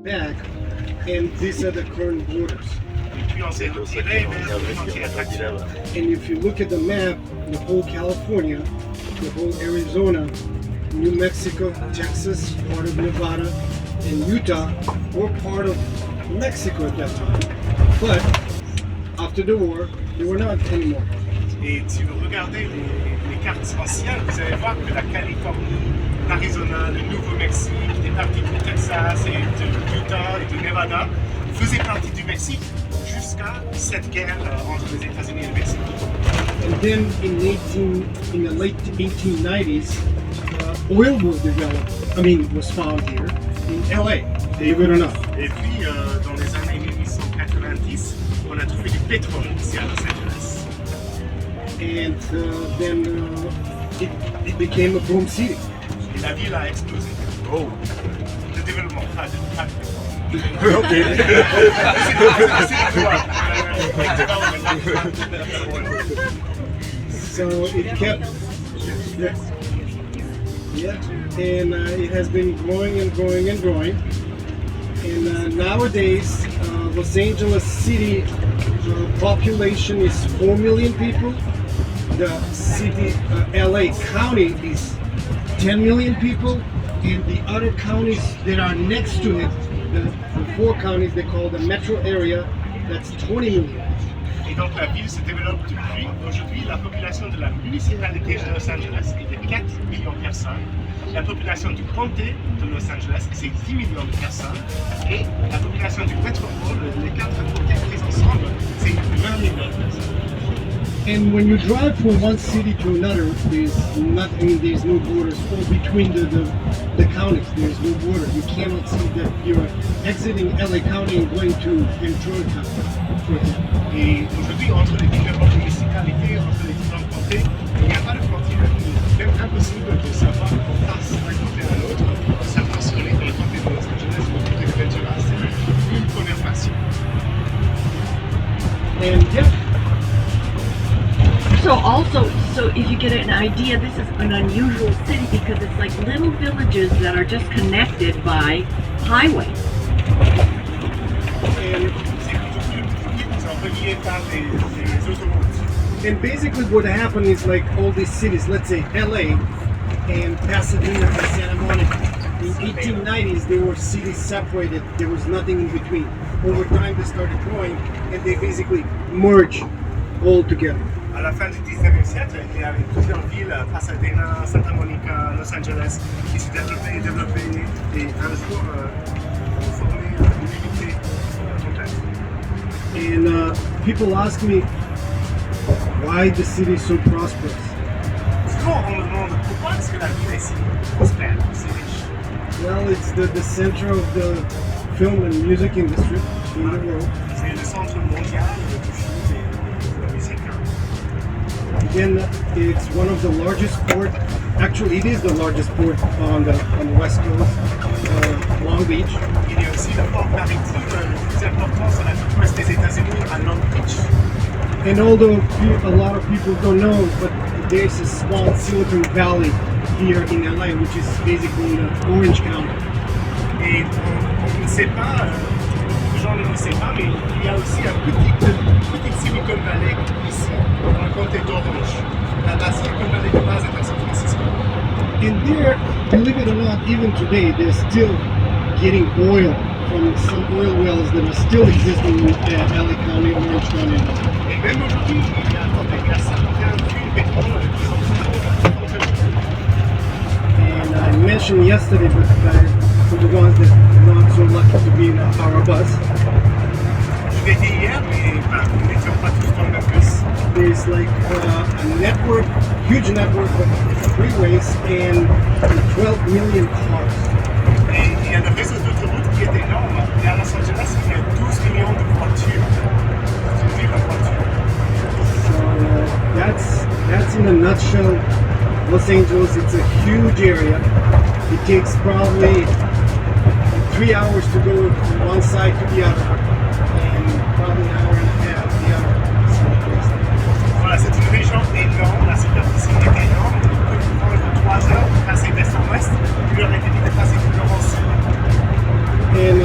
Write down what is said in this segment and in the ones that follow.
back, and these are the current borders. And if you look at the map, the whole California, the whole Arizona, New Mexico, Texas, part of Nevada, and Utah were part of Mexico at that time. But after the war, they were not anymore. Et si vous regardez les cartes anciennes, vous allez voir que la Californie, l'Arizona, le Nouveau-Mexique, des parties du Texas et de Utah et de Nevada faisaient partie du Mexique jusqu'à cette guerre entre les États-Unis et le Mexique. And then in the late 1890s, oil was developed. Was found here in LA. Believe it or not. Et puis dans les années 1890, on a trouvé du pétrole ici à Los Angeles. And then it became a boom city. Et la ville a explosé. Oh. Le développement, pas de So it kept, and it has been growing and growing and growing. And nowadays, Los Angeles City population is 4 million people. The city, LA County is 10 million people, and the other counties that are next to it, the 4 counties they call the metro area, that's 20 million. Et donc la ville se développe depuis. Aujourd'hui, la population de la municipalité de Los Angeles est de 4 millions de personnes. La population du comté de Los Angeles, c'est 10 millions de personnes. Et la population du métropole, les 4 comtés pris ensemble, c'est 20 millions de personnes. And when you drive from one city to another, there's no borders between the counties. There's no border. You cannot see that you're exiting LA County and going to Ventura County. Et aujourd'hui, entre les différentes municipalités, entre les différents comtés, il n'y a pas de frontière. Il est même impossible de savoir qu'on passe d'un côté à l'autre, savoir si on est dans le comté de Los Angeles ou le comté de Ventura. C'est une conversation. And yeah. So if you get an idea, this is an unusual city because it's like little villages that are just connected by highways. And basically what happened is like all these cities, let's say LA and Pasadena and Santa Monica. In 1890s, they were cities separated. There was nothing in between. Over time, they started growing and they basically merged all together. À la fin du 19e siècle, il y avait plusieurs villes, Pasadena, Santa Monica, Los Angeles, qui se développaient et un jour ont formé une unité complète. And people ask me why the city is so prosperous. Souvent, on me demande pourquoi est-ce que la ville est si prospère, si riche. Well, it's the center of the film and music industry in the world. C'est le centre mondial du film et de la musique. Again, it's one of the largest ports. Actually, it is the largest port on the West Coast, Long Beach. Il y a aussi le port maritime le plus important sur la côte ouest des États-Unis, à Long Beach. And although a lot of people don't know, but there's a small Silicon Valley here in LA, which is basically in Orange County. Et on ne sait pas, beaucoup de gens ne le savent pas, mais il y a aussi un petit Silicon Valley ici, dans le comté d'Orange. La Silicon Valley de base est à San Francisco. And there, believe it or not, even today, they're still getting oil from some oil wells that are still existing in LA County, Orange County. Et même aujourd'hui, il y a certains puits de pétrole qui sont And I mentioned yesterday, but for the ones that are not so lucky to be in our bus, Je l'ai dit hier, mais nous n'étions pas tous dans le même bus. there's like a network, huge network of freeways and 12 million cars. Et il y a le réseau d'autoroutes qui est énorme. Et à Los Angeles, il y a 12 millions de voitures. C'est une ville de voitures. So that's in a nutshell Los Angeles. It's a huge area. It takes probably 3 hours to go from one side to the other, and probably an hour and a half the other. Voilà, c'est une région énorme. La superficie est énorme. Il peut prendre 3 heures de passer d'est en ouest. Il aurait été de passer du nord au sud. And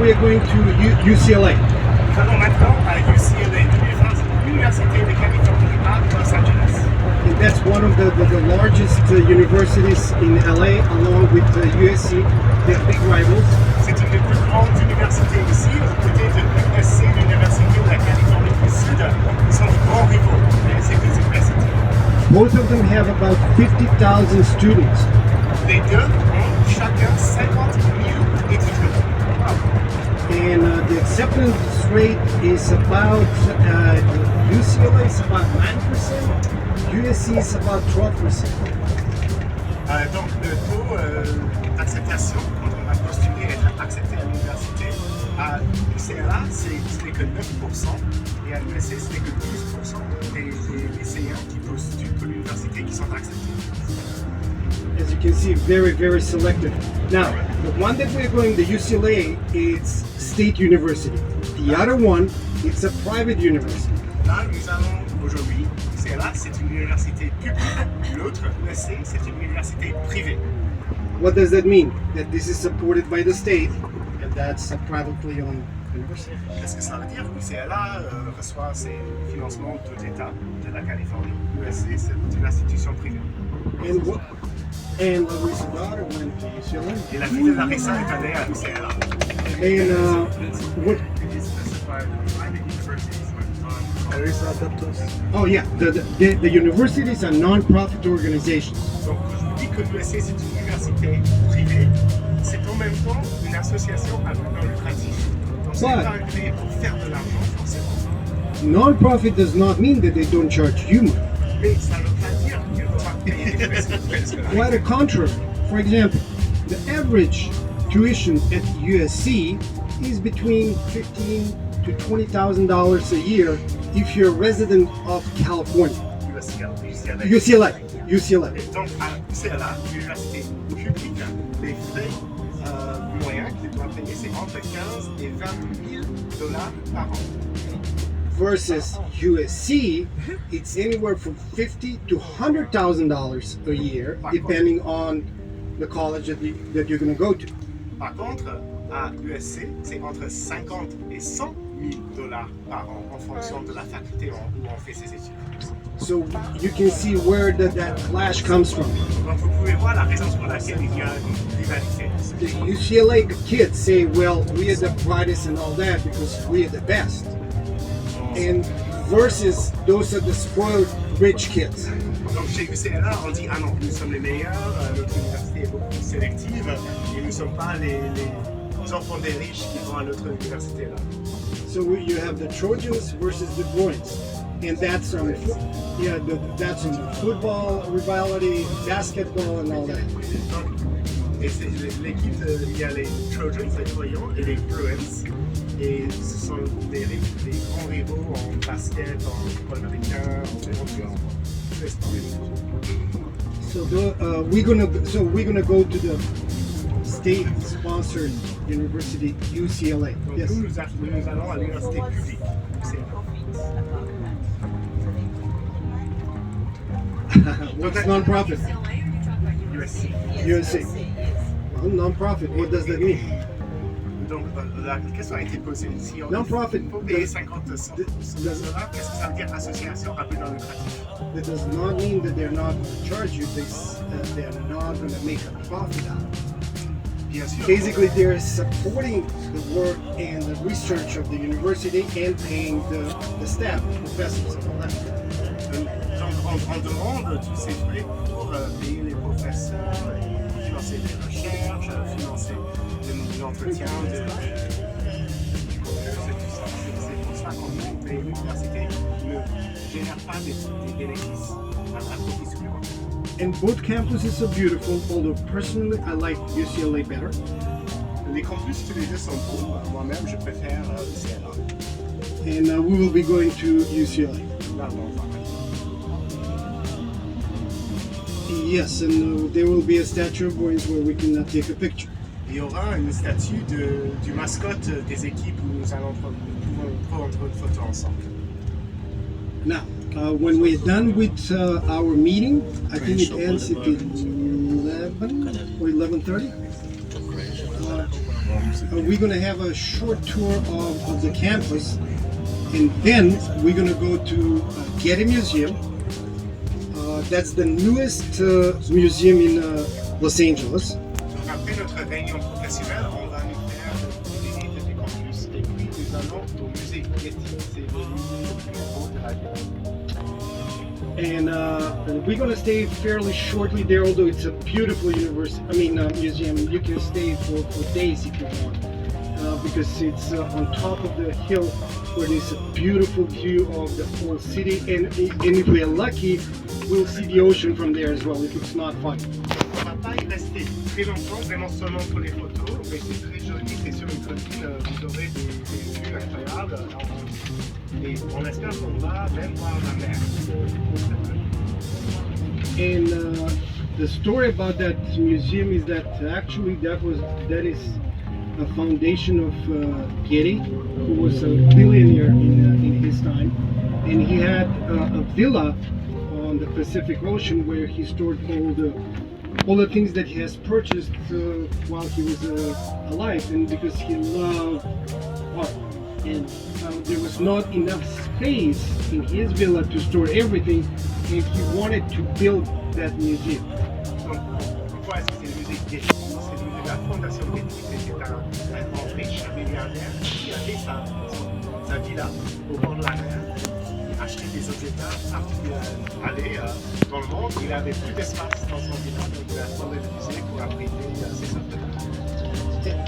we are going to UCLA. Nous allons maintenant à UCLA, l'Université de Californie à Los Angeles. And that's one of the largest universities in LA, along with USC. They're big rivals. C'est une des plus grandes universités ici, aux côtés de l'USC, l'Université de la Californie du Sud. Ils sont de grands rivaux, ces deux universités. Both of them have about 50,000 students. Les deux ont chacun 50 000 étudiants. And the acceptance rate is about, UCLA is about 9%, USC is about 12%. Donc le taux d'acceptation, quand on va postuler et être accepté à l'université, à UCLA, ce n'est que 9%, et à l'USC, ce n'est que 12% des lycéens qui postulent pour l'université qui sont acceptés. As you can see, very, very selective. Now, the one that we're going to UCLA, it's State University. The other one, it's a private university. Là, nous allons aujourd'hui, UCLA, c'est une université publique. L'autre, l'USC, c'est une université privée. What does that mean? That this is supported by the state, and that's a privately owned university. Qu'est-ce que ça veut dire? UCLA reçoit ses financements de l'État de la Californie. L'USC, c'est une institution privée. And Larissa's daughter went to UCLA. Et la fille de Larissa est allée à UCLA. And what? Larissa adopted us. Oh yeah, the universities are non-profit organizations. Donc, je vous dis que l'USC c'est une université privée, c'est en même temps une association à but non lucratif. Donc, ce n'est pas créé pour faire de l'argent forcément. Non-profit does not mean that they don't charge you money. Mais ça ne veut pas dire qu'ils ne vont pas payer des frais. Quite the contrary. For example, the average tuition at USC is between $15,000 to $20,000 a year if you're a resident of California. UCLA. Et donc à UCLA, l'université publique, les frais moyens qu'ils doivent payer, c'est entre 15 et 20 000 $ par an. Versus USC, it's anywhere from $50,000 to $100,000 a year, depending on the college that you're going to go to. Par contre, à USC, c'est entre 50 et 100 000 $ par an en fonction de la faculté où on fait ses études. So you can see where that clash comes from. Donc vous pouvez voir la raison pour laquelle il y a une rivalité. The UCLA kids say, well, we are the brightest and all that because we are the best. And versus those are the spoiled rich kids. Donc chez UCLA, on dit ah non, nous sommes les meilleurs, notre université est beaucoup plus sélective et nous ne sommes pas les enfants des riches qui vont à notre université là. So you have the Trojans versus the Bruins, and that's on that's on the football rivalry, basketball, and all that. Et c'est l'équipe, il y a les Trojans, les Troyens et les Bruins. Et ce sont des grands rivaux en basket, en football américain, en tous les sports. So we're gonna go to the state-sponsored university UCLA. Donc Yes. nous allons à l'université publique UCLA. What's non-profit? USC. USC. Well, non-profit. What does that mean? Donc la question a été posée si on Non-profit. faut payer 50% cela, qu'est-ce que ça veut dire association à but non lucratif? That does not mean that they're not going to charge you. They're not going to make a profit out of it. Bien sûr. Basically, they're supporting the work and the research of the university and paying the staff, the professors, and all that. Donc on demande tous ces frais pour payer les professeurs, financer les recherches, financer l'entretien du campus et tout ça. C'est pour ça qu'on dit que l'université ne génère pas des bénéfices à profit supplémentaire. And both campuses are beautiful, although personally I like UCLA better. Les campus tous les deux sont beaux. Moi-même, je préfère UCLA. And we will be going to UCLA. Yes, and there will be a statue of Bruins where we can take a picture. Il y aura une statue du mascotte des équipes où nous allons prendre une photo ensemble. Now, when we're done with our meeting, I think it ends at 11 or 11:30. we're gonna have a short tour of the campus, and then we're gonna go to Getty Museum. That's the newest museum in Los Angeles. Donc après notre réunion professionnelle, on va nous faire des visites du campus et puis nous allons au musée Getty. C'est le musée le plus beau de la ville. And we're gonna stay fairly shortly there, although it's a beautiful museum. You can stay for days if you want, because it's on top of the hill where there's a beautiful view of the whole city, and if we are lucky, we'll see the ocean from there as well, if it's not fun. On va pas y rester très longtemps, vraiment seulement pour les photos, mais c'est très joli, c'est sur une colline, vous aurez des vues incroyables. Et on espère qu'on va même voir la mer. And the story about that museum is that actually that is a foundation of Getty, who was a billionaire in his time, and he had a villa on the Pacific Ocean where he stored all the things that he has purchased while he was alive, and because he loved art, and there was not enough space in his villa to store everything, and he wanted to build that museum. Donc, pourquoi est-ce que c'est le musée Getty? C'est le musée de la fondation Getty. C'était un grand riche, un milliardaire qui avait sa villa au bord de la mer. Il achetait des objets d'art partout aller dans le monde. Il avait plus d'espace dans son villa, donc il a fondé le musée pour abriter ses œuvres d'art.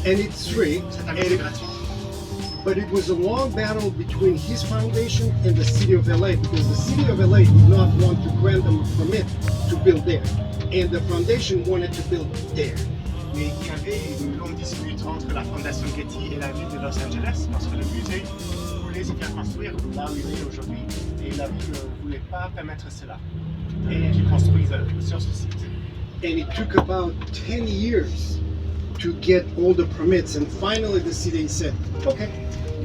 And it's free. C'est un musée gratuit. But it was a long battle between his foundation and the city of LA, because the city of LA did not want to grant them a permit to build there, and the foundation wanted to build there. Mais il y avait une longue dispute entre la fondation Getty et la ville de Los Angeles, parce que le musée voulait se faire construire là où il est aujourd'hui, et la ville ne voulait pas permettre cela, et qu'ils construisent sur ce site. And it took about 10 years to get all the permits, and finally the city said, okay.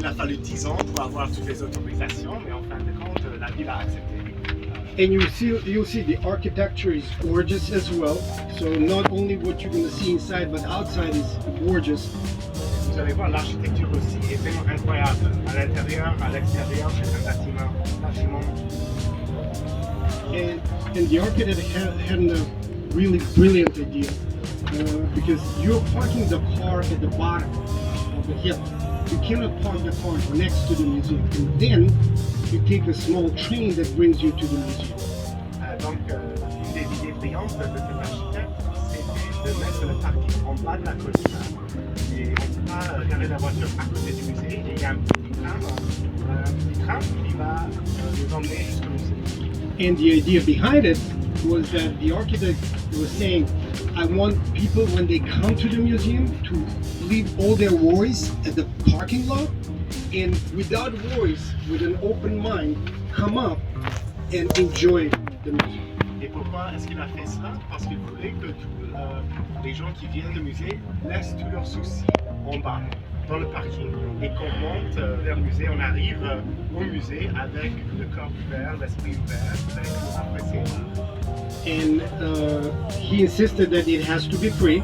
Il a fallu 10 ans pour avoir toutes les autorisations, mais en fin de compte, la ville a accepté. And you'll see the architecture is gorgeous as well. So not only what you're gonna see inside, but outside is gorgeous. Vous allez voir, l'architecture aussi est vraiment incroyable. À l'intérieur, à l'extérieur, c'est un bâtiment. And the architect had a really brilliant idea, because you're parking the car at the bottom of the hill. You cannot park the car next to the museum, and then you take a small train that brings you to the museum. Donc, une des idées brillantes de cet architecte, c'était de mettre le parking en bas de la colline. Et on ne peut pas garer la voiture à côté du musée. Et il y a un petit train qui va nous emmener jusqu'au musée. And the idea behind it was that the architect was saying, I want people, when they come to the museum, to leave all their worries at the parking lot, and without worries, with an open mind, come up and enjoy the museum. Et pourquoi est-ce qu'il a fait cela? Parce qu'il voulait que tous les gens qui viennent au musée laissent tous leurs soucis en bas, dans le parking, et qu'on monte vers le musée. On arrive au musée avec le corps ouvert, l'esprit ouvert, pour apprécier l'art. And he insisted that it has to be free.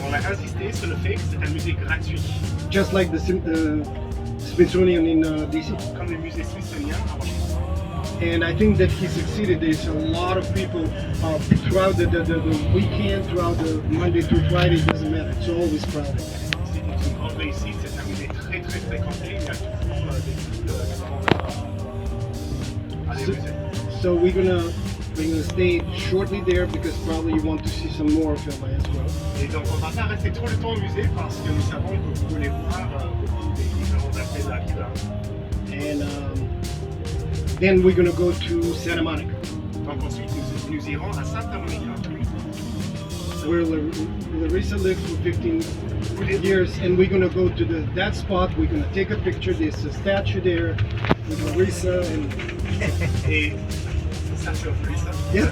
On a insisté sur le fait que c'est un musée gratuit, Just like the Smithsonian in DC. comme le musée smithsonien à Washington. And I think that he succeeded. There's a lot of people throughout the weekend, throughout the Monday through Friday, it doesn't matter. It's always crowded. C'est une grande réussite, c'est un musée très très fréquenté, il y a toujours des groupes de aller au musée. So we're gonna stay shortly there, because probably you want to see some more of LA as well. Et donc on va pas rester trop de temps au musée parce que nous savons que vous voulez voir beaucoup des différents aspects de la ville. And then we're gonna go to Santa Monica, Donc ensuite nous irons à Santa Monica. where Larissa lived for 15 years, and we're gonna go to that spot. We're gonna take a picture. There's a statue there with Larissa, and Et ça sur Larissa. yeah.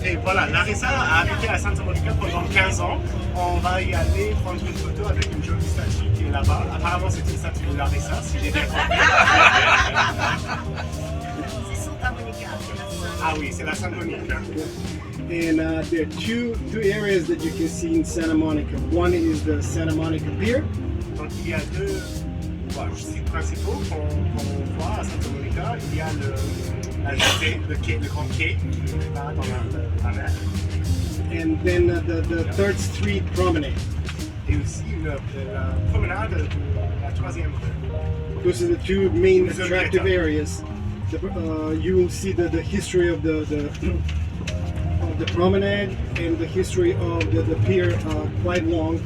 Et voilà, Larissa a habité à Santa Monica pendant 15 ans. On va y aller prendre une photo avec une jolie statue qui est là-bas. Apparemment c'est une statue de Larissa, si j'ai bien compris. C'est Santa Monica, c'est la sœur Ah oui, c'est la Santa Monica. And there are two areas that you can see in Santa Monica. One is the Santa Monica Pier, Donc il y a deux sites principaux qu'on voit à Santa Monica. Il y a la jetée, le grand quai qui va dans la mer. and then the 3rd Street Promenade. Et aussi la promenade de la 3e rue. Those are the two main attractive areas. You will see the history of the of the promenade and the history of the pier quite long.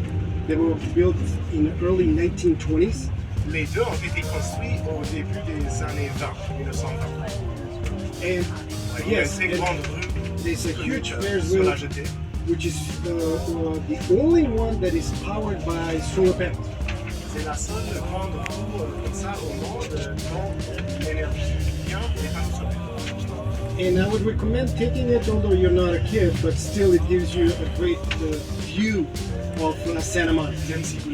They were built in the early 1920s. Les deux ont été construits au début des années 1920. And Il y a une yes, très and grande rue there's a huge Ferris sur la wheel, jetée. which is the only one that is powered by solar panels. C'est la seule grande roue comme ça au monde dont l'énergie vient des panneaux solaires. And I would recommend taking it, although you're not a kid, but still it gives you a great view of Santa Monica. Même si vous